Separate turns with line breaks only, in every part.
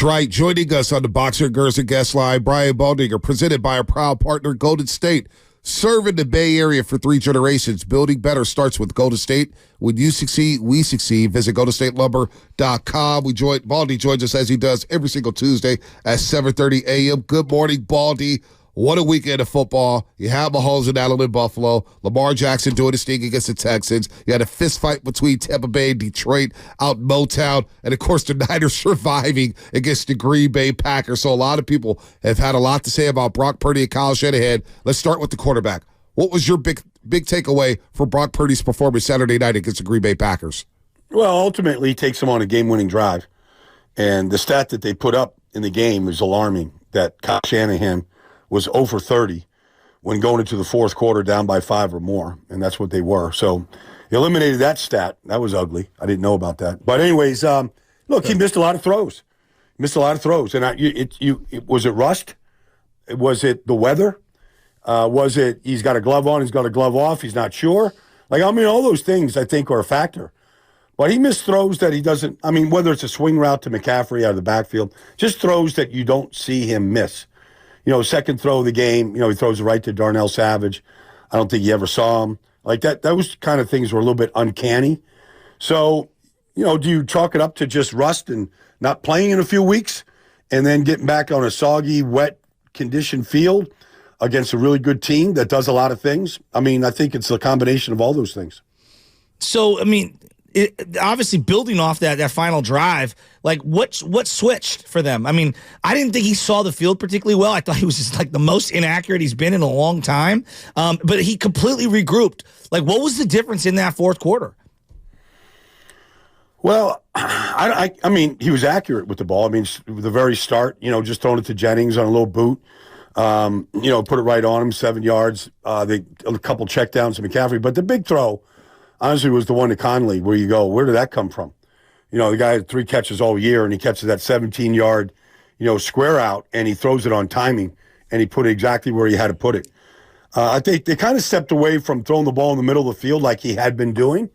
Right, joining us on the Boxer and Gerson guest line, Brian Baldinger, presented by our proud partner, Golden State. Serving the Bay Area for 3 generations. Building better starts with Golden State. When you succeed, we succeed. Visit GoldenStateLumber.com. Baldy joins us as he does every single Tuesday at 7:30 a.m. Good morning, Baldy. What a weekend of football. You have Mahomes and Allen in Buffalo. Lamar Jackson doing his thing against the Texans. You had a fist fight between Tampa Bay and Detroit out in Motown. And, of course, the Niners surviving against the Green Bay Packers. So a lot of people have had a lot to say about Brock Purdy and Kyle Shanahan. Let's start with the quarterback. What was your big takeaway for Brock Purdy's performance Saturday night against the Green Bay Packers?
Well, ultimately, he takes them on a game-winning drive. And the stat that they put up in the game is alarming, that Kyle Shanahan was 0 for 30 when going into the fourth quarter down by 5 or more, and that's what they were. So he eliminated that stat. That was ugly. I didn't know about that. But anyways, look, he missed a lot of throws. And was it rust? Was it the weather? Was it he's got a glove on, he's got a glove off, he's not sure? All those things I think are a factor. But he missed throws that he doesn't, whether it's a swing route to McCaffrey out of the backfield, just throws that you don't see him miss. Second throw of the game, he throws it right to Darnell Savage. I don't think you ever saw him. Like that, those kind of things were a little bit uncanny. So, do you chalk it up to just rust and not playing in a few weeks and then getting back on a soggy, wet, conditioned field against a really good team that does a lot of things? I think it's a combination of all those things.
So, obviously building off that final drive, what switched for them? I didn't think he saw the field particularly well. I thought he was just the most inaccurate he's been in a long time. But he completely regrouped. What was the difference in that fourth quarter?
Well, he was accurate with the ball. The very start, just throwing it to Jennings on a little boot, put it right on him, 7 yards. A couple checkdowns to McCaffrey. But the big throw, honestly, was the one to Conley where you go, where did that come from? The guy had 3 catches all year, and he catches that 17-yard, square out, and he throws it on timing, and he put it exactly where he had to put it. I think they kind of stepped away from throwing the ball in the middle of the field like he had been doing,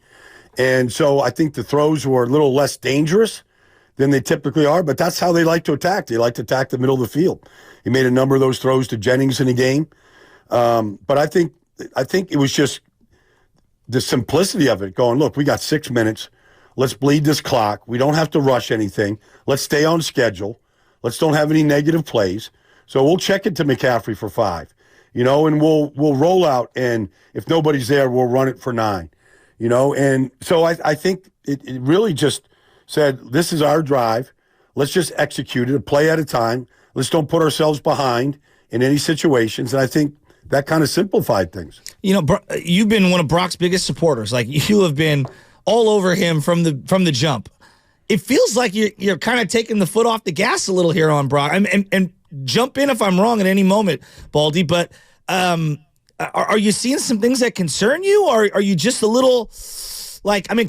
and so I think the throws were a little less dangerous than they typically are, but that's how they like to attack. They like to attack the middle of the field. He made a number of those throws to Jennings in the game, but I think it was just the simplicity of it, going, look, we got 6 minutes. Let's bleed this clock. We don't have to rush anything. Let's stay on schedule. Let's don't have any negative plays. So we'll check it to McCaffrey for 5, and we'll roll out. And if nobody's there, we'll run it for 9, And so I think it really just said, this is our drive. Let's just execute it, a play at a time. Let's don't put ourselves behind in any situations. And I think that kind of simplified things.
You've been one of Brock's biggest supporters. You have been all over him from the jump. It feels like you're kind of taking the foot off the gas a little here on Brock. And jump in if I'm wrong at any moment, Baldy. But are you seeing some things that concern you, or are you just a little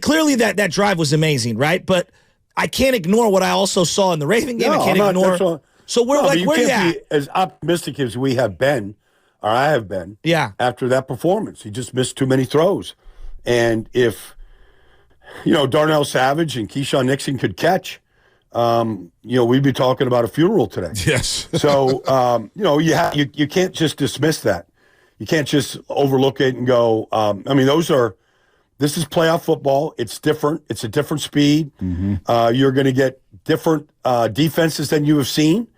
clearly that drive was amazing, right? But I can't ignore what I also saw in the Raven game.
No,
I can't ignore. So where are you at?
Be as optimistic as we have been. Or I have been.
Yeah.
After that performance, he just missed too many throws, and if Darnell Savage and Keyshawn Nixon could catch, we'd be talking about a funeral today.
Yes.
So you can't just dismiss that. You can't just overlook it and go. This is playoff football. It's different. It's a different speed. Mm-hmm. You're going to get different defenses than you have seen.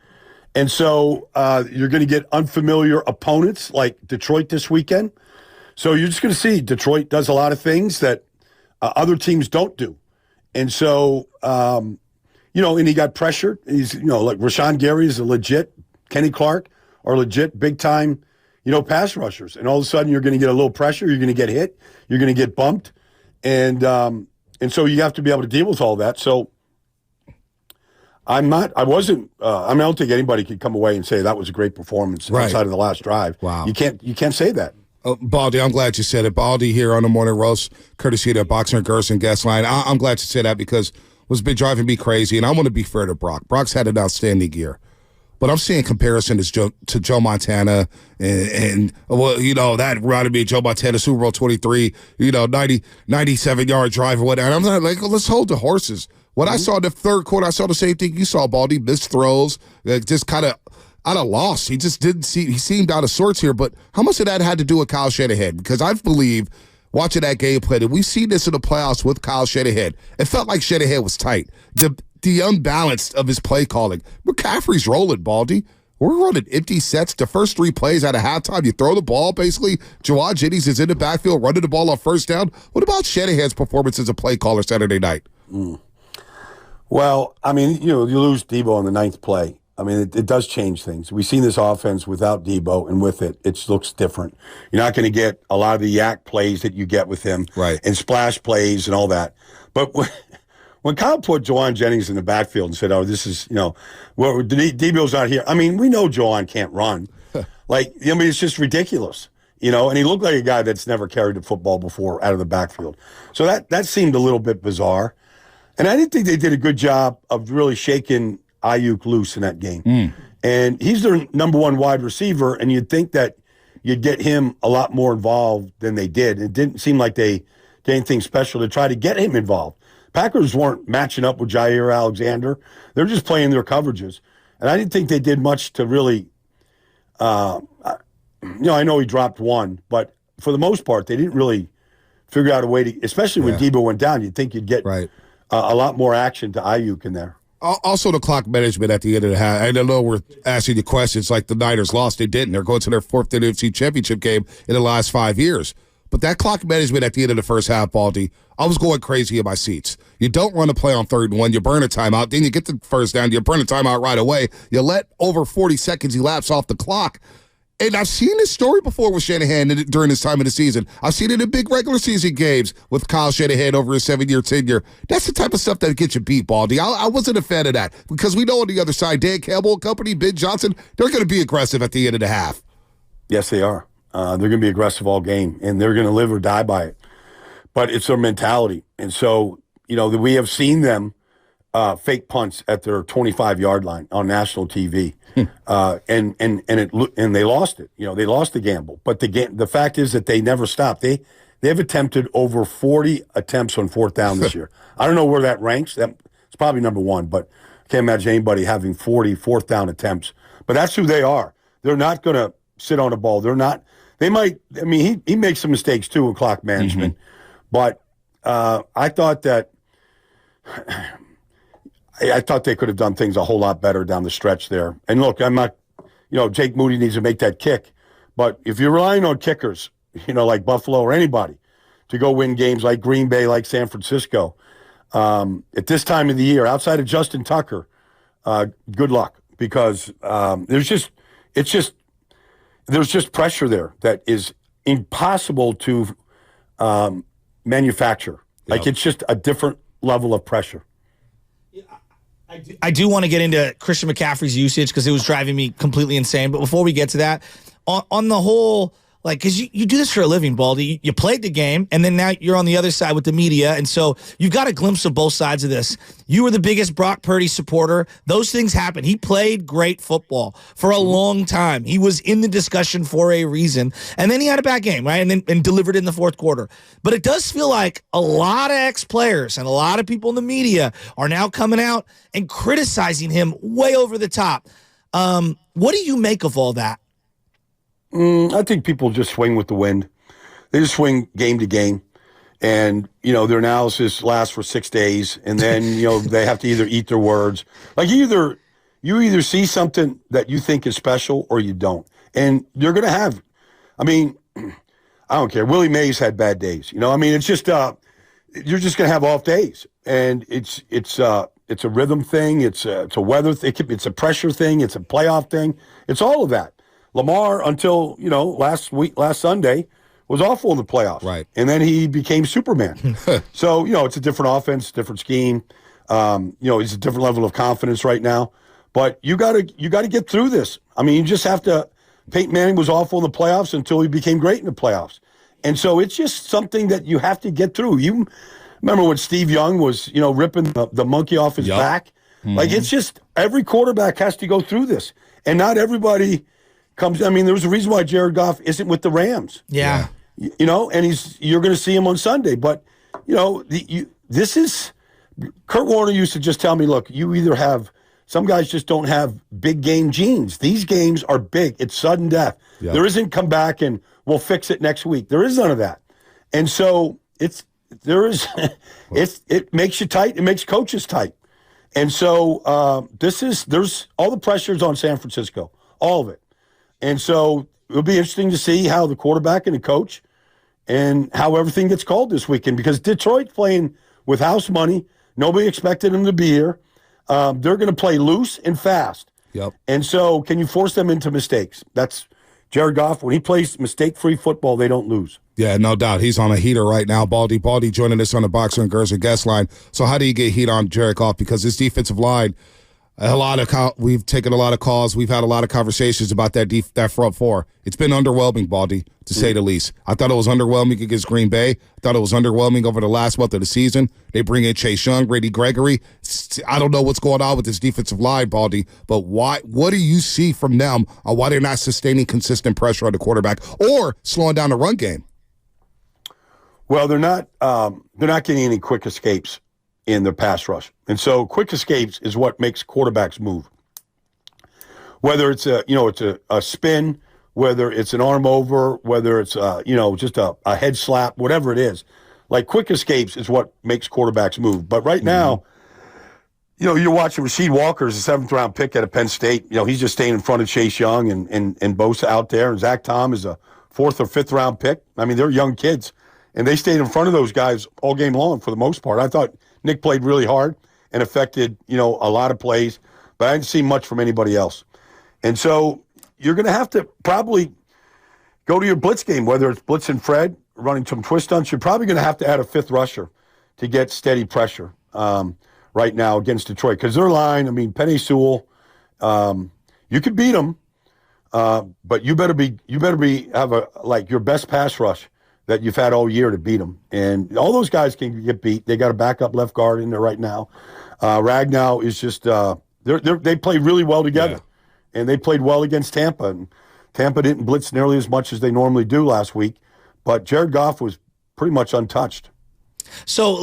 And so you're going to get unfamiliar opponents like Detroit this weekend. So you're just going to see Detroit does a lot of things that other teams don't do. And so, and he got pressured. He's, like Rashawn Gary is a legit, Kenny Clark are legit big-time, pass rushers. And all of a sudden you're going to get a little pressure. You're going to get hit. You're going to get bumped. And so you have to be able to deal with all that. So I don't think anybody could come away and say that was a great performance outside of the last drive.
Wow.
You can't say that.
Baldy, I'm glad you said it. Baldy here on the Morning Roast, courtesy of the Boxer and Gerson guest line. I'm glad you said that because what's been driving me crazy, and I want to be fair to Brock. Brock's had an outstanding year. But I'm seeing comparisons to Joe Montana and that reminded me of Joe Montana, Super Bowl 23, 97-yard drive or whatever. And I'm like, let's hold the horses. What I saw in the third quarter, I saw the same thing you saw, Baldy. Missed throws, just kind of out of loss. He just didn't see. He seemed out of sorts here. But how much of that had to do with Kyle Shanahan? Because I believe watching that game plan, and we've seen this in the playoffs with Kyle Shanahan, it felt like Shanahan was tight. The unbalanced of his play calling. McCaffrey's rolling, Baldy. We're running empty sets. The first 3 plays out of halftime, you throw the ball, basically. Jawad Jennings is in the backfield running the ball on first down. What about Shanahan's performance as a play caller Saturday night?
Well, I mean, you lose Deebo on the 9th play. I mean, it does change things. We've seen this offense without Deebo, and with it, it looks different. You're not going to get a lot of the yak plays that you get with him,
right,
and splash plays and all that. But when Kyle put Jawad Jennings in the backfield and said, "Oh, this is Deebo's not here." I mean, we know Jawad can't run. It's just ridiculous, And he looked like a guy that's never carried the football before out of the backfield. So that seemed a little bit bizarre, and I didn't think they did a good job of really shaking Ayuk loose in that game. And he's their number 1 wide receiver, and you'd think that you'd get him a lot more involved than they did. It didn't seem like they did anything special to try to get him involved. Packers weren't matching up with Jair Alexander. They're just playing their coverages. And I didn't think they did much to really I know he dropped 1, but for the most part, they didn't really figure out a way to, especially when Deebo went down, you'd think you'd get a lot more action to Ayuk in there.
Also, the clock management at the end of the half. I know we're asking you questions like the Niners lost. They didn't. They're going to their 4th NFC Championship game in the last 5 years. But that clock management at the end of the first half, Baldy, I was going crazy in my seats. You don't run a play on 3rd and 1. You burn a timeout. Then you get the first down. You burn a timeout right away. You let over 40 seconds elapse off the clock. And I've seen this story before with Shanahan during this time of the season. I've seen it in big regular season games with Kyle Shanahan over his 7-year tenure. That's the type of stuff that gets you beat, Baldy. I wasn't a fan of that because we know on the other side, Dan Campbell and company, Ben Johnson, they're going to be aggressive at the end of the half.
Yes, they are. They're going to be aggressive all game, and they're going to live or die by it. But it's their mentality. And so, we have seen them fake punts at their 25-yard line on national TV. And they lost it. They lost the gamble. But the fact is that they never stopped. They've attempted over 40 attempts on 4th down this year. I don't know where that ranks. It's probably number 1, but I can't imagine anybody having 40 4th down attempts. But that's who they are. They're not going to sit on the ball. They're not. They might. I mean, he makes some mistakes too in clock management. But I thought that. I thought they could have done things a whole lot better down the stretch there. And look, I'm not, Jake Moody needs to make that kick. But if you're relying on kickers, like Buffalo or anybody, to go win games like Green Bay, like San Francisco, at this time of the year, outside of Justin Tucker, good luck because there's just pressure there that is impossible to manufacture. Yep. Like it's just a different level of pressure.
I do want to get into Christian McCaffrey's usage because it was driving me completely insane. But before we get to that, on the whole, because you do this for a living, Baldy. You played the game, and then now you're on the other side with the media, and so you've got a glimpse of both sides of this. You were the biggest Brock Purdy supporter. Those things happen. He played great football for a long time. He was in the discussion for a reason, and then he had a bad game, right, and delivered in the 4th quarter. But it does feel like a lot of ex-players and a lot of people in the media are now coming out and criticizing him way over the top. What do you make of all that?
I think people just swing with the wind. They just swing game to game. And, their analysis lasts for 6 days. And then, they have to either eat their words. Like you either see something that you think is special or you don't. And you're going to have, I don't care. Willie Mays had bad days. It's just, you're just going to have off days. And it's a rhythm thing. It's a weather thing. It's a pressure thing. It's a playoff thing. It's all of that. Lamar, until, last Sunday, was awful in the playoffs.
Right.
And then he became Superman. So, it's a different offense, different scheme. It's a different level of confidence right now. But you gotta get through this. You just have to. Peyton Manning was awful in the playoffs until he became great in the playoffs. And so it's just something that you have to get through. You remember when Steve Young was, ripping the monkey off his back? Mm-hmm. Like, it's just every quarterback has to go through this. And not everybody comes. There's a reason why Jared Goff isn't with the Rams.
Yeah.
And you're going to see him on Sunday. But, this is Kurt Warner used to just tell me, look, you either have some guys just don't have big game genes. These games are big. It's sudden death. Yep. There isn't come back and we'll fix it next week. There is none of that. And so it makes you tight. It makes coaches tight. And so there's all the pressures on San Francisco, all of it. And so it'll be interesting to see how the quarterback and the coach and how everything gets called this weekend, because Detroit's playing with house money. Nobody expected them to be here. They're going to play loose and fast.
Yep.
And so can you force them into mistakes? That's Jared Goff. When he plays mistake-free football, they don't lose.
Yeah, no doubt. He's on a heater right now. Baldy joining us on the Boxer and Gerzer guest line. So how do you get heat on Jared Goff? Because his defensive line, we've taken a lot of calls. We've had a lot of conversations about that front four. It's been underwhelming, Baldy, to say the least. I thought it was underwhelming against Green Bay. I thought it was underwhelming over the last month of the season. They bring in Chase Young, Brady Gregory. I don't know what's going on with this defensive line, Baldy, but what do you see from them on why they're not sustaining consistent pressure on the quarterback or slowing down the run game?
Well, they're not getting any quick escapes in their pass rush. And so quick escapes is what makes quarterbacks move. Whether it's a spin, whether it's an arm over, whether it's just a head slap, whatever it is. Like quick escapes is what makes quarterbacks move. But right now, you're watching Rasheed Walker's a 7th-round pick out of Penn State. He's just staying in front of Chase Young and Bosa out there. And Zach Tom is a 4th or 5th-round pick. I mean, they're young kids. And they stayed in front of those guys all game long for the most part. I thought Nick played really hard and affected, a lot of plays, but I didn't see much from anybody else. And so you're going to have to probably go to your blitz game, whether it's blitz and Fred, running some twist stunts. You're probably going to have to add a 5th rusher to get steady pressure right now against Detroit. Because their line, Penei Sewell, you could beat them, but you better have your best pass rush that you've had all year to beat them. And all those guys can get beat. They got a backup left guard in there right now. Ragnow is just they play really well together. Yeah. And they played well against Tampa. And Tampa didn't blitz nearly as much as they normally do last week. But Jared Goff was pretty much untouched.
So,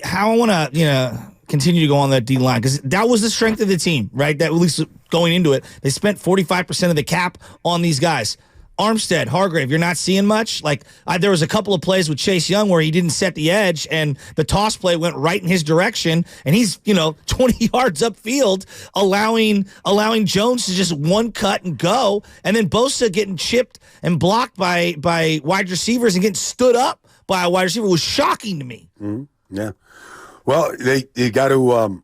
how I want to, continue to go on that D-line, because that was the strength of the team, right? That, at least going into it, they spent 45% of the cap on these guys. Armstead, Hargrave, you're not seeing much. There was a couple of plays with Chase Young where he didn't set the edge, and the toss play went right in his direction, and he's 20 yards upfield, allowing Jones to just one cut and go, and then Bosa getting chipped and blocked by wide receivers and getting stood up by a wide receiver was shocking to me.
Mm-hmm. Yeah. Well, you got to.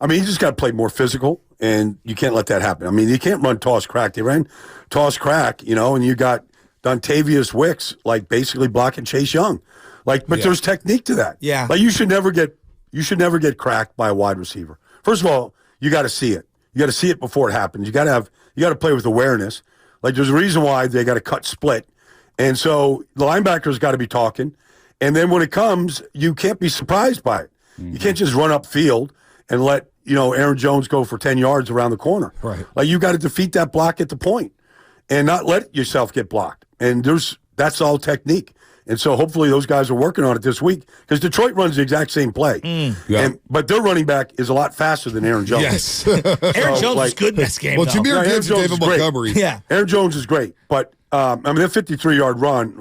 You just got to play more physical. And you can't let that happen. You can't run toss crack. They ran toss crack, and you got Dontavius Wicks basically blocking Chase Young. There's technique to that.
Yeah.
You should never get cracked by a wide receiver. First of all, you got to see it. You got to see it before it happens. You got to play with awareness. There's a reason why they got to cut split. And so the linebackers got to be talking. And then when it comes, you can't be surprised by it. Mm-hmm. You can't just run upfield and let Aaron Jones go for 10 yards around the corner.
Right.
You got to defeat that block at the point and not let yourself get blocked. And that's all technique. And so hopefully those guys are working on it this week, because Detroit runs the exact same play.
Yeah.
But their running back is a lot faster than Aaron Jones.
Yes.
Aaron Jones was good in this game.
Well, Jameer Gibbs and David Montgomery.
Yeah.
Aaron Jones is great. But, that 53-yard run,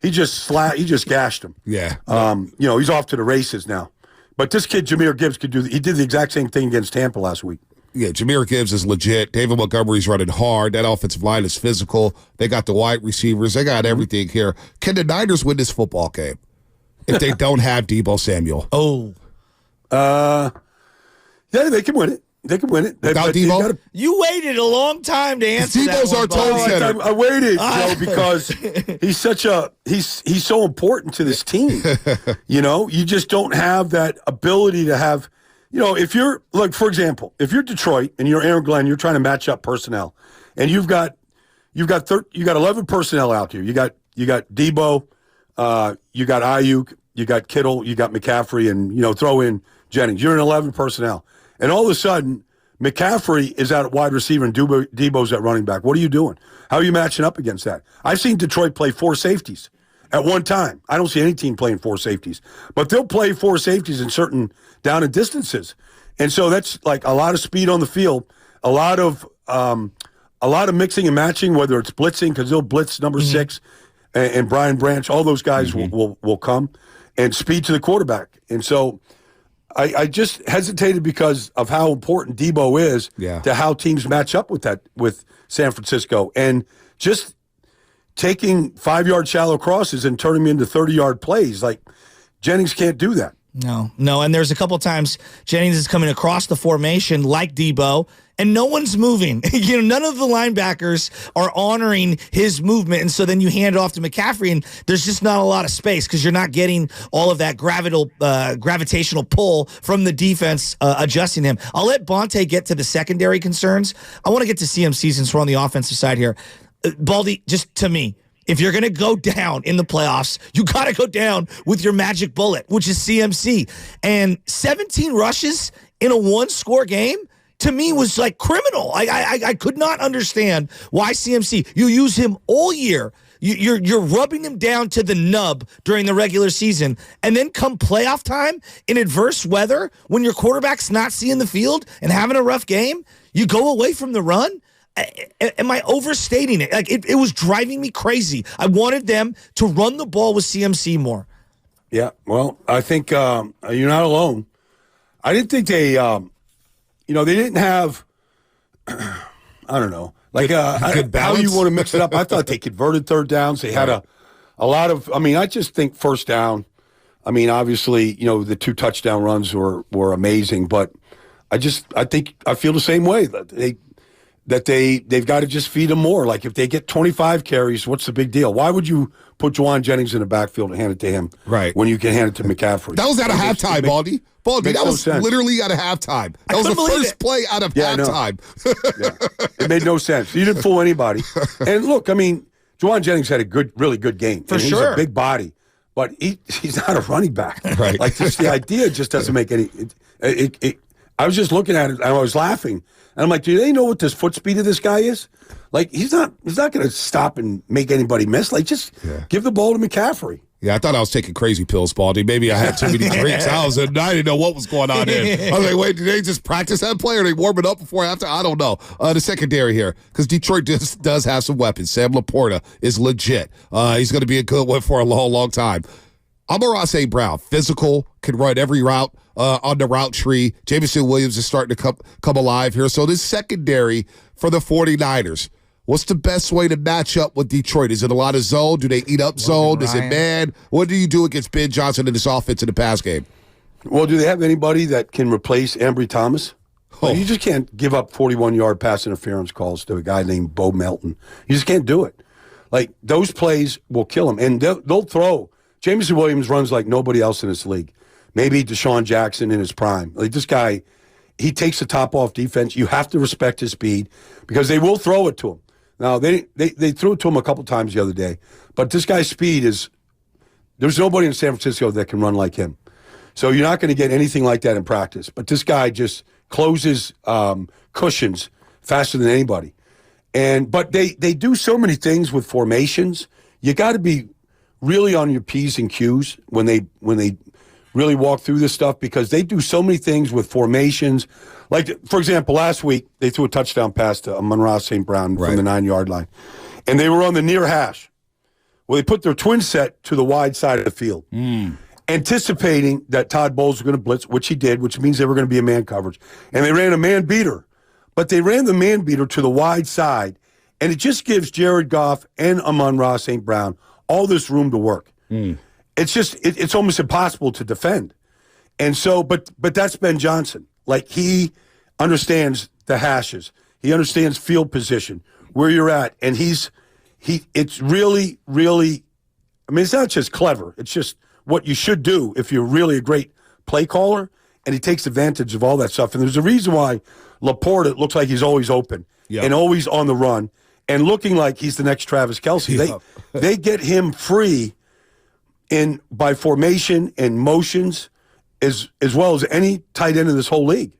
he just gashed him.
Yeah.
He's off to the races now. But this kid, Jameer Gibbs, he did the exact same thing against Tampa last week.
Yeah, Jameer Gibbs is legit. David Montgomery's running hard. That offensive line is physical. They got the wide receivers. They got everything here. Can the Niners win this football game if they don't have Deebo Samuel?
Oh.
Yeah, they can win it. They can win it.
Without Deebo?
You waited a long time to answer
Deebo's
that
our tone setter.
I waited, Joe, because he's so important to this team. You just don't have that ability to have, if you're, for example, if you're Detroit and you're Aaron Glenn, you're trying to match up personnel, and you've got 11 personnel out here. You got Deebo, you got Ayuk, you got Kittle, you got McCaffrey, and throw in Jennings. You're in 11 personnel. And all of a sudden, McCaffrey is out at wide receiver and Deebo's at running back. What are you doing? How are you matching up against that? I've seen Detroit play 4 safeties. at one time. I don't see any team playing 4 safeties, but they'll play 4 safeties in certain down and distances. And so that's like a lot of speed on the field, a lot of mixing and matching, whether it's blitzing, because they'll blitz number 6 and Brian Branch, all those guys will come, and speed to the quarterback. And so I just hesitated because of how important Deebo is to how teams match up with San Francisco. And just taking 5-yard shallow crosses and turning them into 30-yard plays, like Jennings can't do that.
No. And there's a couple times Jennings is coming across the formation like Deebo, and no one's moving. None of the linebackers are honoring his movement, and so then you hand it off to McCaffrey, and there's just not a lot of space because you're not getting all of that gravitational pull from the defense adjusting him. I'll let Bonte get to the secondary concerns. I want to get to CMC since we're on the offensive side here. Baldy, just to me, if you're going to go down in the playoffs, you got to go down with your magic bullet, which is CMC. And 17 rushes in a 1-score game, to me, was like criminal. I could not understand why CMC. You use him all year. You're rubbing him down to the nub during the regular season. And then come playoff time in adverse weather, when your quarterback's not seeing the field and having a rough game, you go away from the run? Am I overstating it? Like it was driving me crazy. I wanted them to run the ball with CMC more.
Yeah, well, I think you're not alone. I didn't think they, they didn't have, I don't know, like how you want to mix it up. I thought they converted third downs. They had a lot of. I just think first down. Obviously, the 2 touchdown runs were amazing, but I feel the same way. They've got to just feed him more. Like if they get 25 carries, what's the big deal? Why would you put Juwan Jennings in the backfield and hand it to him when you can hand it to McCaffrey?
That was at a halftime, Baldy. That was literally at a halftime. That was the first play out of halftime.
It made no sense. You didn't fool anybody. And look, Juwan Jennings had a really good game.
For sure.
He's a big body, but he's not a running back. Right. Like just the idea just doesn't make any. I was just looking at it and I was laughing. And I'm like, do they know what this foot speed of this guy is? Like, he's not going to stop and make anybody miss. Like, just give the ball to McCaffrey.
Yeah, I thought I was taking crazy pills, Baldy. Maybe I had too many drinks. I didn't know what was going on there. I was like, wait, did they just practice that play or they warm it up before after? I don't know. The secondary here, because Detroit does have some weapons. Sam Laporta is legit. He's going to be a good one for a long, long time. Amon-Ra St. Brown, physical, can run every route on the route tree. Jameson Williams is starting to come alive here. So this secondary for the 49ers, what's the best way to match up with Detroit? Is it a lot of zone? Do they eat up zone? Is it man? What do you do against Ben Johnson in this offense in the pass game?
Well, do they have anybody that can replace Ambry Thomas? Well, you just can't give up 41-yard pass interference calls to a guy named Bo Melton. You just can't do it. Like, those plays will kill him. And they'll throw. Jameson Williams runs like nobody else in this league. Maybe Deshaun Jackson in his prime. Like, this guy, he takes the top off defense. You have to respect his speed because they will throw it to him. Now, they threw it to him a couple times the other day. But this guy's speed is – there's nobody in San Francisco that can run like him. So you're not going to get anything like that in practice. But this guy just closes cushions faster than anybody. But they do so many things with formations. You got to be really on your P's and Q's when they really walk through this stuff because they do so many things with formations. Like, for example, last week they threw a touchdown pass to Amon-Ra St. Brown from the 9-yard line. And they were on the near hash. Well, they put their twin set to the wide side of the field, anticipating that Todd Bowles was going to blitz, which he did, which means they were going to be a man coverage. And they ran a man beater. But they ran the man beater to the wide side, and it just gives Jared Goff and Amon-Ra St. Brown all this room to work. It's just it's almost impossible to defend. And so, but that's Ben Johnson. Like, he understands the hashes. He understands field position, where you're at, and it's really, really, it's not just clever. It's just what you should do if you're really a great play caller, and he takes advantage of all that stuff. And there's a reason why Laporta looks like he's always open and always on the run and looking like he's the next Travis Kelce. They get him free by formation and motions as well as any tight end in this whole league.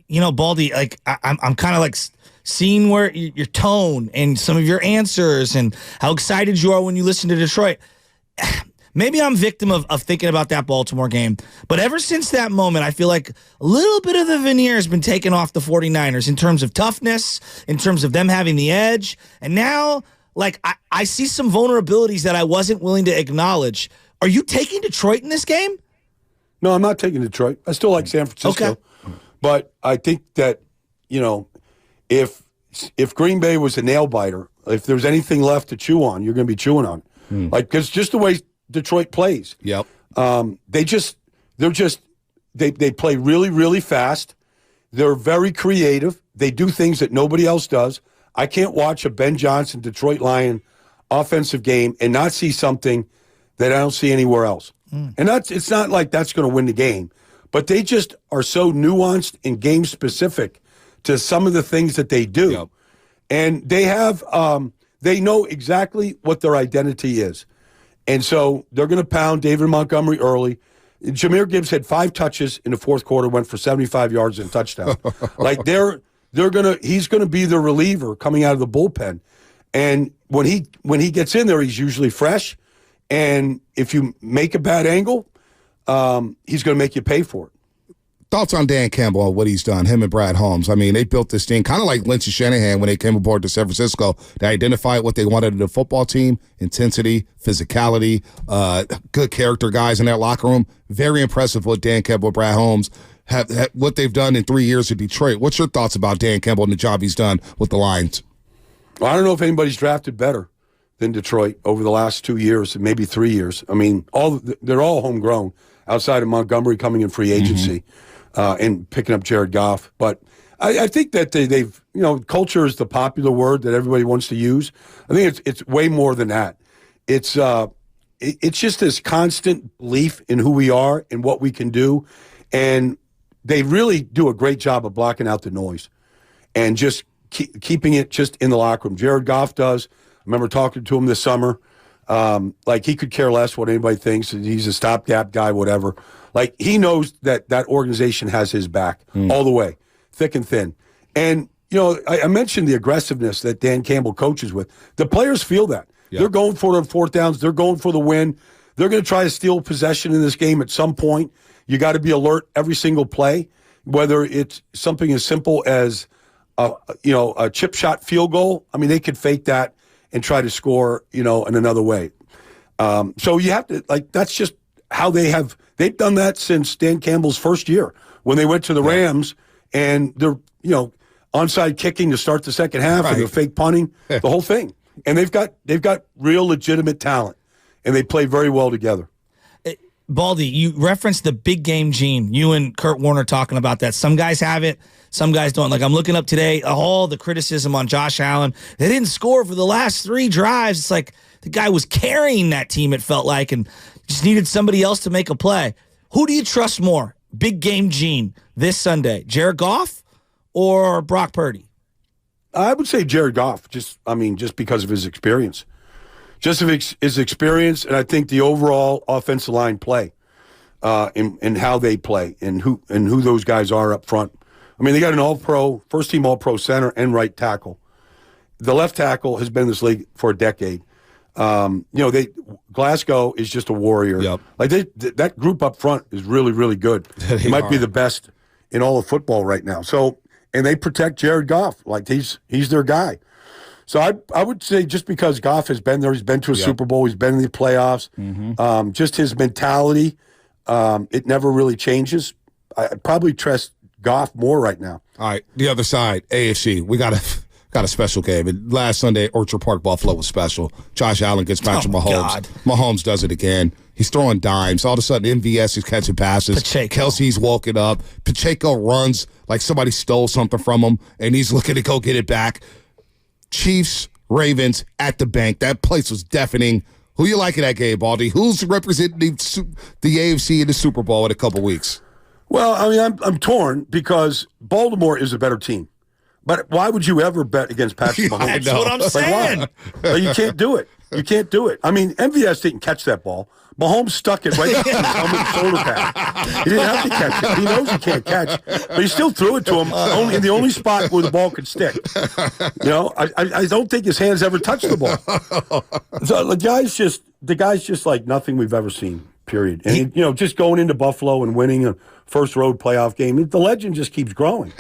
Baldy, like I'm kind of like seeing where your tone and some of your answers and how excited you are when you listen to Detroit. maybe I'm victim of thinking about that Baltimore game, but ever since that moment, I feel like a little bit of the veneer has been taken off the 49ers in terms of toughness, in terms of them having the edge. And now, like, I see some vulnerabilities that I wasn't willing to acknowledge. Are you taking Detroit in this game?
No, I'm not taking Detroit. I still like San Francisco. Okay. But I think that, if Green Bay was a nail biter, if there's anything left to chew on, you're going to be chewing on. Like, because just the way Detroit plays.
Yep.
They play really, really fast. They're very creative. They do things that nobody else does. I can't watch a Ben Johnson Detroit Lion offensive game and not see something that I don't see anywhere else. And it's not like that's going to win the game, but they just are so nuanced and game specific to some of the things that they do. Yep. And they have they know exactly what their identity is. And so they're going to pound David Montgomery early. Jahmyr Gibbs had 5 touches in the fourth quarter, went for 75 yards and a touchdown. Like he's going to be the reliever coming out of the bullpen. And when he gets in there, he's usually fresh. And if you make a bad angle, he's going to make you pay for it.
Thoughts on Dan Campbell and what he's done, him and Brad Holmes. I mean, they built this team kind of like Lynch and Shanahan when they came aboard to San Francisco. They identified what they wanted in the football team, intensity, physicality, good character guys in that locker room. Very impressive what Dan Campbell and Brad Holmes have what they've done in 3 years in Detroit. What's your thoughts about Dan Campbell and the job he's done with the Lions?
Well, I don't know if anybody's drafted better than Detroit over the last 2 years, maybe 3 years. I mean, they're all homegrown outside of Montgomery coming in free agency. And picking up Jared Goff. But I think that they've, culture is the popular word that everybody wants to use. I think it's way more than that. It's just this constant belief in who we are and what we can do. And they really do a great job of blocking out the noise and just keeping it just in the locker room. Jared Goff does. I remember talking to him this summer. Like, he could care less what anybody thinks. He's a stopgap guy, whatever. Like, he knows that organization has his back all the way, thick and thin. And, I mentioned the aggressiveness that Dan Campbell coaches with. The players feel that. Yep. They're going for it on fourth downs. They're going for the win. They're going to try to steal possession in this game at some point. You got to be alert every single play, whether it's something as simple as, a chip shot field goal. I mean, they could fake that and try to score, in another way. So you have to, that's just how they've done that since Dan Campbell's first year when they went to the Rams and they're, onside kicking to start the second half and they're fake punting, the whole thing. And they've got real legitimate talent and they play very well together.
Baldy, you referenced the big game gene. You and Kurt Warner talking about that. Some guys have it, some guys don't. Like, I'm looking up today, all the criticism on Josh Allen. They didn't score for the last 3 drives. It's like the guy was carrying that team, it felt like, and just needed somebody else to make a play. Who do you trust more? Big game gene this Sunday, Jared Goff or Brock Purdy?
I would say Jared Goff, just because of his experience. Just of his experience, and I think the overall offensive line play, and how they play, and who those guys are up front. I mean, they got an all-pro, first-team all-pro center and right tackle. The left tackle has been in this league for a decade. Glasgow is just a warrior. Yep. Like that group up front is really, really good. It might be the best in all of football right now. So, and they protect Jared Goff like he's their guy. So I would say just because Goff has been there, he's been to a Super Bowl, he's been in the playoffs, just his mentality, it never really changes. I'd probably trust Goff more right now.
All right, the other side, AFC, we got a special game. And last Sunday, Orchard Park Buffalo was special. Josh Allen gets Patrick Mahomes. God. Mahomes does it again. He's throwing dimes. All of a sudden, MVS is catching passes. Kelsey's woken up. Pacheco runs like somebody stole something from him, and he's looking to go get it back. Chiefs, Ravens at the bank. That place was deafening. Who you like in that game, Baldy? Who's representing the AFC in the Super Bowl in a couple weeks?
Well, I mean, I'm torn because Baltimore is a better team. But why would you ever bet against Patrick Mahomes?
That's what I'm saying.
Like, you can't do it. You can't do it. I mean, MVS didn't catch that ball. Mahomes stuck it right to his helmet and shoulder pad. He didn't have to catch it. He knows he can't catch, but he still threw it to him only in the only spot where the ball could stick. I don't think his hands ever touched the ball. So the guy's just the guy's just like nothing we've ever seen, period. And, just going into Buffalo and winning a first road playoff game, the legend just keeps growing.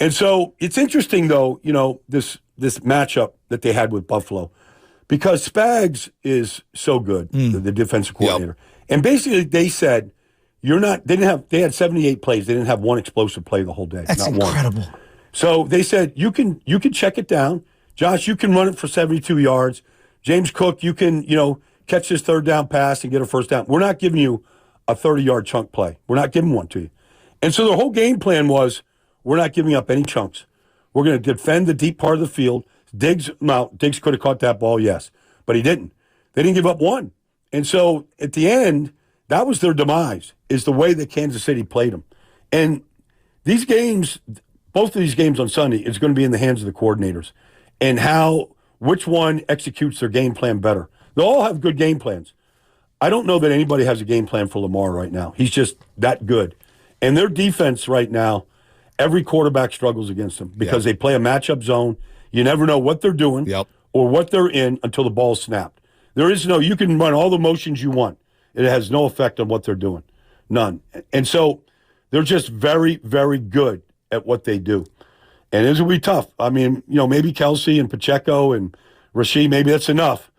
And so it's interesting, though, this matchup that they had with Buffalo, because Spags is so good, the defensive coordinator. Yep. And basically they said, they had 78 plays. They didn't have one explosive play the whole day.
That's incredible.
One. So they said, you can check it down. Josh, you can run it for 72 yards. James Cook, you can, catch this third down pass and get a first down. We're not giving you a 30-yard chunk play. We're not giving one to you. And so the whole game plan was, we're not giving up any chunks. We're going to defend the deep part of the field. Diggs could have caught that ball, yes, but he didn't. They didn't give up one. And so at the end, that was their demise, is the way that Kansas City played them. And these games, both of these games on Sunday, is going to be in the hands of the coordinators and which one executes their game plan better. They'll all have good game plans. I don't know that anybody has a game plan for Lamar right now. He's just that good. And their defense right now, every quarterback struggles against them because they play a matchup zone. You never know what they're doing or what they're in until the ball's snapped. There is you can run all the motions you want. It has no effect on what they're doing. None. And so they're just very, very good at what they do. And it's going to be tough. I mean, maybe Kelsey and Pacheco and Rashid, maybe that's enough.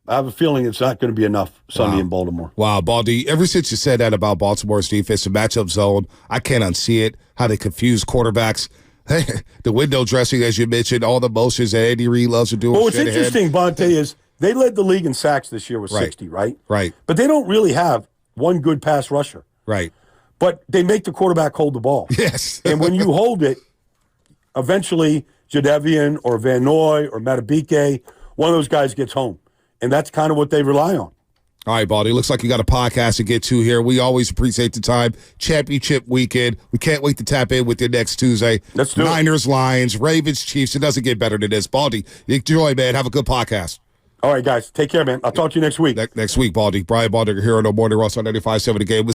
I have a feeling it's not going to be enough Sunday in Baltimore.
Wow, Baldy, ever since you said that about Baltimore's defense, the matchup zone, I can't unsee it, how they confuse quarterbacks. The window dressing, as you mentioned, all the motions that Andy Reid loves to do.
Well, what's interesting, Bonte, is they led the league in sacks this year with 60, right?
Right.
But they don't really have one good pass rusher.
Right.
But they make the quarterback hold the ball.
Yes.
And when you hold it, eventually Jadeveon or Van Noy or Matabike, one of those guys gets home. And that's kind of what they rely on.
All right, Baldy, looks like you got a podcast to get to here. We always appreciate the time. Championship weekend. We can't wait to tap in with you next Tuesday.
Let's do it.
Niners, Lions, Ravens, Chiefs. It doesn't get better than this. Baldy, enjoy, man. Have a good podcast.
All right, guys. Take care, man. I'll talk to you next week.
Next week, Baldy. Brian Baldinger here on No Morning Ross on 95.7 The Game.